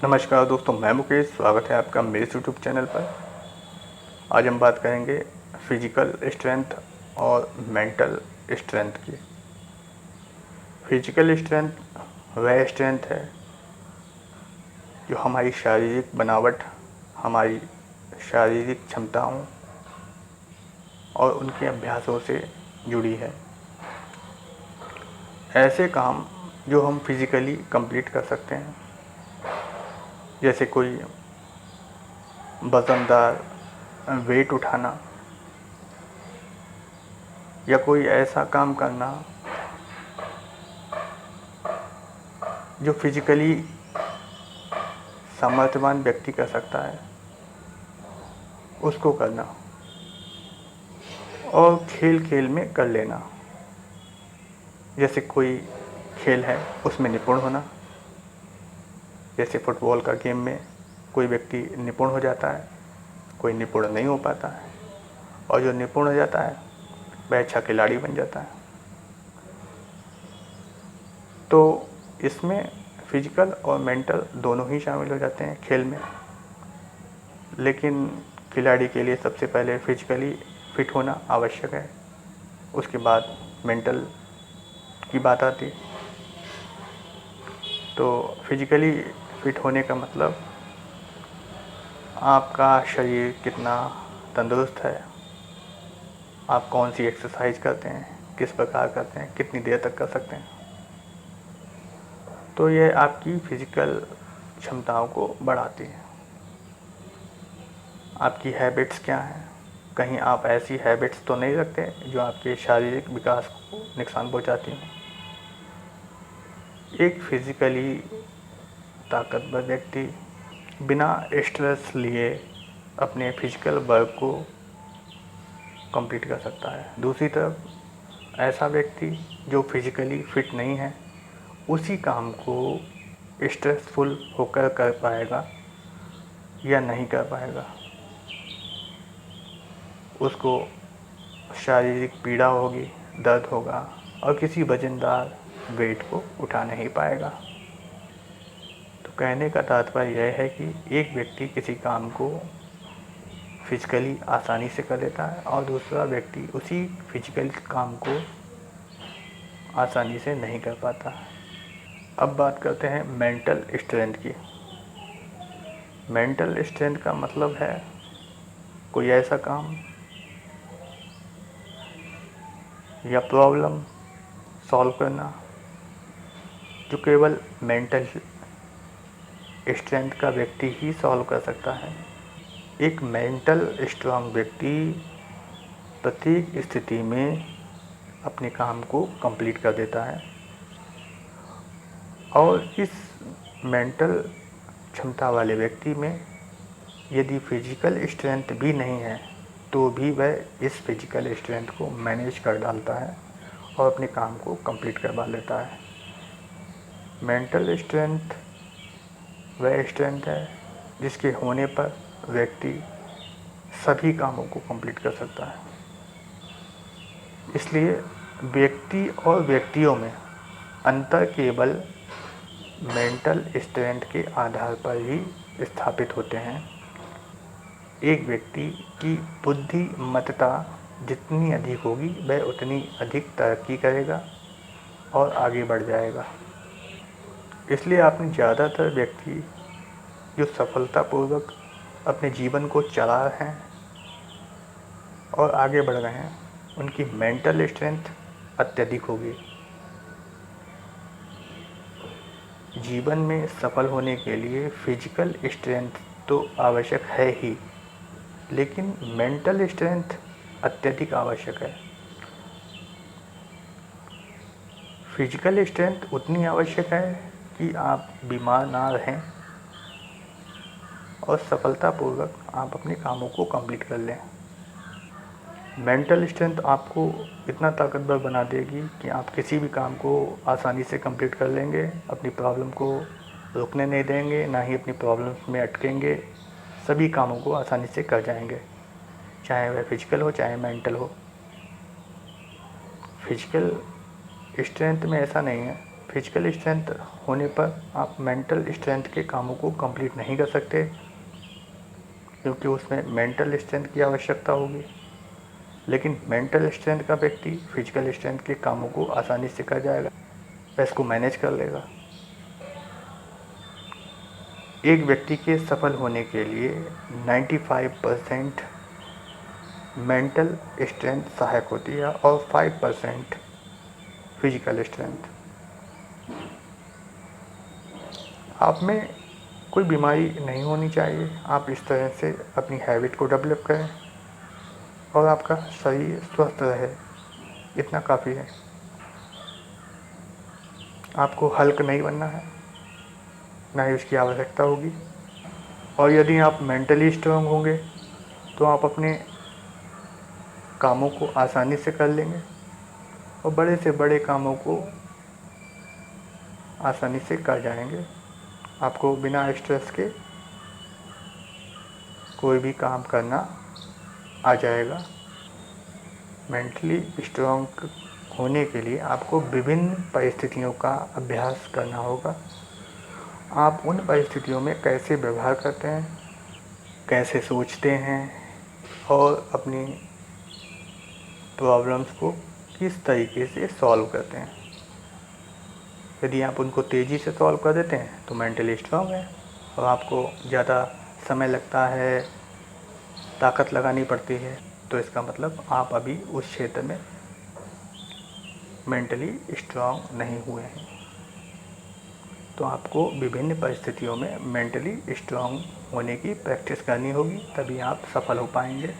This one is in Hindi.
नमस्कार दोस्तों, मैं मुकेश। स्वागत है आपका मेरे यूट्यूब चैनल पर। आज हम बात करेंगे फिजिकल स्ट्रेंथ और मेंटल स्ट्रेंथ की। फिजिकल स्ट्रेंथ वह स्ट्रेंथ है जो हमारी शारीरिक बनावट, हमारी शारीरिक क्षमताओं और उनके अभ्यासों से जुड़ी है। ऐसे काम जो हम फिजिकली कंप्लीट कर सकते हैं, जैसे कोई वजनदार वेट उठाना या कोई ऐसा काम करना जो फिजिकली सामर्थ्यवान व्यक्ति कर सकता है, उसको करना। और खेल खेल में कर लेना, जैसे कोई खेल है उसमें निपुण होना। जैसे फुटबॉल का गेम में कोई व्यक्ति निपुण हो जाता है, कोई निपुण नहीं हो पाता है, और जो निपुण हो जाता है वह अच्छा खिलाड़ी बन जाता है। तो इसमें फिजिकल और मेंटल दोनों ही शामिल हो जाते हैं खेल में। लेकिन खिलाड़ी के लिए सबसे पहले फिजिकली फिट होना आवश्यक है, उसके बाद मेंटल की बात आती है। तो फिजिकली फिट होने का मतलब आपका शरीर कितना तंदुरुस्त है, आप कौन सी एक्सरसाइज करते हैं, किस प्रकार करते हैं, कितनी देर तक कर सकते हैं। तो यह आपकी फिजिकल क्षमताओं को बढ़ाती है। आपकी हैबिट्स क्या हैं, कहीं आप ऐसी हैबिट्स तो नहीं रखते जो आपके शारीरिक विकास को नुकसान पहुंचाती हों। एक फिजिकली ताकतवर व्यक्ति बिना स्ट्रेस लिए अपने फिजिकल वर्क को कंप्लीट कर सकता है। दूसरी तरफ ऐसा व्यक्ति जो फिजिकली फिट नहीं है, उसी काम को स्ट्रेसफुल होकर कर पाएगा या नहीं कर पाएगा। उसको शारीरिक पीड़ा होगी, दर्द होगा, और किसी वजनदार वेट को उठा नहीं पाएगा। तो कहने का तात्पर्य यह है कि एक व्यक्ति किसी काम को फिजिकली आसानी से कर लेता है और दूसरा व्यक्ति उसी फिजिकल काम को आसानी से नहीं कर पाता। अब बात करते हैं मेंटल स्ट्रेंथ की। मेंटल स्ट्रेंथ का मतलब है कोई ऐसा काम या प्रॉब्लम सॉल्व करना जो केवल मेंटल स्ट्रेंथ का व्यक्ति ही सॉल्व कर सकता है। एक मेंटल स्ट्रांग व्यक्ति प्रत्येक स्थिति में अपने काम को कंप्लीट कर देता है, और इस मेंटल क्षमता वाले व्यक्ति में यदि फिजिकल स्ट्रेंथ भी नहीं है तो भी वह इस फिजिकल स्ट्रेंथ को मैनेज कर डालता है और अपने काम को कंप्लीट करवा लेता है। मेंटल स्ट्रेंथ वह स्ट्रेंथ है जिसके होने पर व्यक्ति सभी कामों को कंप्लीट कर सकता है। इसलिए व्यक्ति और व्यक्तियों में अंतर केवल मेंटल स्ट्रेंथ के आधार पर ही स्थापित होते हैं। एक व्यक्ति की बुद्धिमत्ता जितनी अधिक होगी वह उतनी अधिक तरक्की करेगा और आगे बढ़ जाएगा। इसलिए आपने ज़्यादातर व्यक्ति जो सफलतापूर्वक अपने जीवन को चला रहे हैं और आगे बढ़ रहे हैं, उनकी मेंटल स्ट्रेंथ अत्यधिक होगी। जीवन में सफल होने के लिए फिजिकल स्ट्रेंथ तो आवश्यक है ही, लेकिन मेंटल स्ट्रेंथ अत्यधिक आवश्यक है। फिजिकल स्ट्रेंथ उतनी आवश्यक है कि आप बीमार ना रहें और सफलतापूर्वक आप अपने कामों को कंप्लीट कर लें। मेंटल स्ट्रेंथ आपको इतना ताकतवर बना देगी कि आप किसी भी काम को आसानी से कंप्लीट कर लेंगे, अपनी प्रॉब्लम को रुकने नहीं देंगे, ना ही अपनी प्रॉब्लम्स में अटकेंगे, सभी कामों को आसानी से कर जाएंगे, चाहे वह फिजिकल हो चाहे मेंटल हो। फिजिकल स्ट्रेंथ में ऐसा नहीं है। फिजिकल स्ट्रेंथ होने पर आप मेंटल स्ट्रेंथ के कामों को कंप्लीट नहीं कर सकते, क्योंकि उसमें मेंटल स्ट्रेंथ की आवश्यकता होगी। लेकिन मेंटल स्ट्रेंथ का व्यक्ति फिजिकल स्ट्रेंथ के कामों को आसानी से कर जाएगा, वह इसको मैनेज कर लेगा। एक व्यक्ति के सफल होने के लिए 95% मेंटल स्ट्रेंथ सहायक होती है और 5% फिजिकल स्ट्रेंथ। आप में कोई बीमारी नहीं होनी चाहिए, आप इस तरह से अपनी हैबिट को डेवलप करें और आपका शरीर स्वस्थ रहे, इतना काफ़ी है। आपको हल्क नहीं बनना है, ना ही उसकी आवश्यकता होगी। और यदि आप मेंटली स्ट्रांग होंगे तो आप अपने कामों को आसानी से कर लेंगे और बड़े से बड़े कामों को आसानी से कर जाएंगे। आपको बिना स्ट्रेस के कोई भी काम करना आ जाएगा। मेंटली स्ट्रांग होने के लिए आपको विभिन्न परिस्थितियों का अभ्यास करना होगा। आप उन परिस्थितियों में कैसे व्यवहार करते हैं, कैसे सोचते हैं और अपनी प्रॉब्लम्स को किस तरीके से सॉल्व करते हैं। यदि आप उनको तेज़ी से सॉल्व कर देते हैं तो मेंटली स्ट्रांग है, और आपको ज़्यादा समय लगता है, ताकत लगानी पड़ती है, तो इसका मतलब आप अभी उस क्षेत्र में मेंटली स्ट्रांग नहीं हुए हैं। तो आपको विभिन्न परिस्थितियों में मेंटली स्ट्रांग होने की प्रैक्टिस करनी होगी, तभी आप सफल हो पाएंगे।